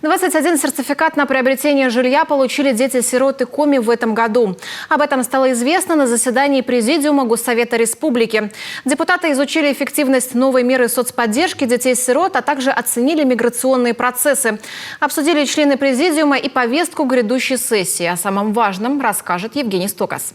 21 сертификат на приобретение жилья получили дети-сироты Коми в этом году. Об этом стало известно на заседании Президиума Госсовета Республики. Депутаты изучили эффективность новой меры соцподдержки детей-сирот, а также оценили миграционные процессы. Обсудили члены Президиума и повестку грядущей сессии. О самом важном расскажет Евгений Стокас.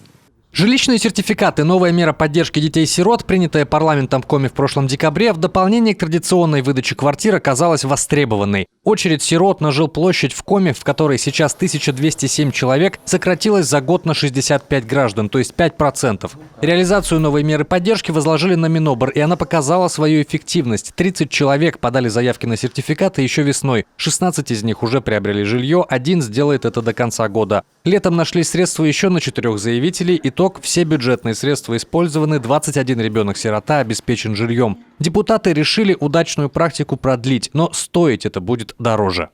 Жилищные сертификаты – новая мера поддержки детей-сирот, принятая парламентом в Коми в прошлом декабре, в дополнение к традиционной выдаче квартир оказалась востребованной. Очередь сирот на жилплощадь в Коми, в которой сейчас 1207 человек, сократилась за год на 65 граждан, то есть 5%. Реализацию новой меры поддержки возложили на Минобр, и она показала свою эффективность. 30 человек подали заявки на сертификаты еще весной. 16 из них уже приобрели жилье, один сделает это до конца года. Летом нашли средства еще на 4 заявителей. Итог – все бюджетные средства использованы, 21 ребенок-сирота обеспечен жильем. Депутаты решили удачную практику продлить, но стоить это будет дороже.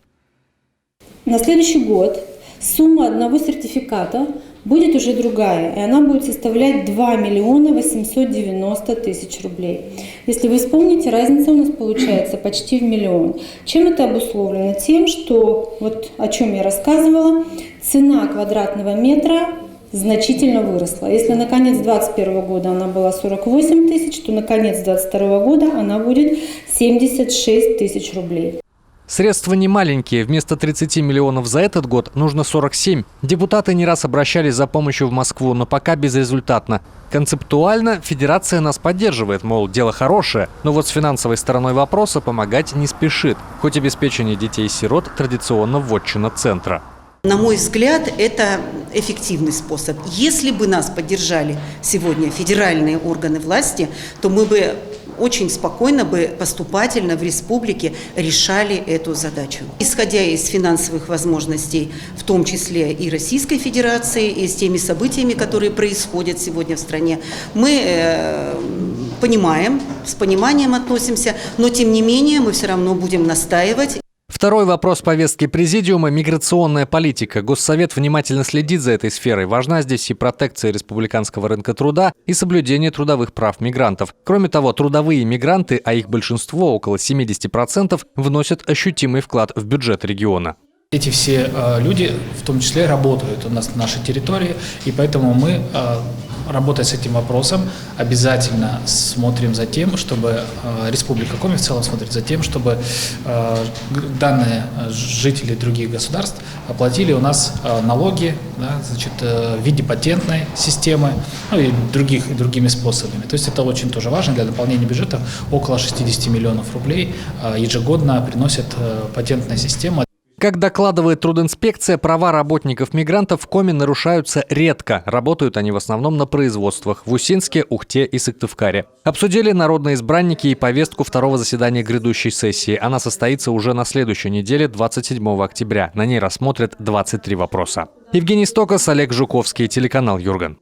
На следующий год сумма одного сертификата будет уже другая, и она будет составлять 2 890 000 рублей. Если вы вспомните, разница у нас получается почти в миллион. Чем это обусловлено? Тем, что, вот о чем я рассказывала, цена квадратного метра значительно выросла. Если на конец 2021 года она была 48 000, то на конец 2022 года она будет 76 000 рублей. Средства не маленькие. Вместо 30 миллионов за этот год нужно 47. Депутаты не раз обращались за помощью в Москву, но пока безрезультатно. Концептуально федерация нас поддерживает, мол, дело хорошее, но вот с финансовой стороной вопроса помогать не спешит. Хоть обеспечение детей-сирот традиционно вотчина центра. На мой взгляд, это эффективный способ. Если бы нас поддержали сегодня федеральные органы власти, то мы бы очень спокойно бы поступательно в республике решали эту задачу. Исходя из финансовых возможностей, в том числе и Российской Федерации, и с теми событиями, которые происходят сегодня в стране, мы понимаем, с пониманием относимся, но тем не менее мы все равно будем настаивать. Второй вопрос повестки Президиума – миграционная политика. Госсовет внимательно следит за этой сферой. Важна здесь и протекция республиканского рынка труда, и соблюдение трудовых прав мигрантов. Кроме того, трудовые мигранты, а их большинство, около 70%, вносят ощутимый вклад в бюджет региона. Эти все люди, в том числе, работают у нас на нашей территории, и поэтому мы, работая с этим вопросом, обязательно смотрим за тем, чтобы Республика Коми в целом смотрит за тем, чтобы данные жители других государств оплатили у нас налоги, да, значит, в виде патентной системы, ну и другими способами. То есть это очень тоже важно для наполнения бюджета. Около 60 миллионов рублей ежегодно приносит патентная система. Как докладывает трудинспекция, права работников-мигрантов в Коми нарушаются редко. Работают они в основном на производствах в Усинске, Ухте и Сыктывкаре. Обсудили народные избранники и повестку второго заседания грядущей сессии. Она состоится уже на следующей неделе, 27 октября. На ней рассмотрят 23 вопроса. Евгений Стокас, Олег Жуковский, телеканал Юрган.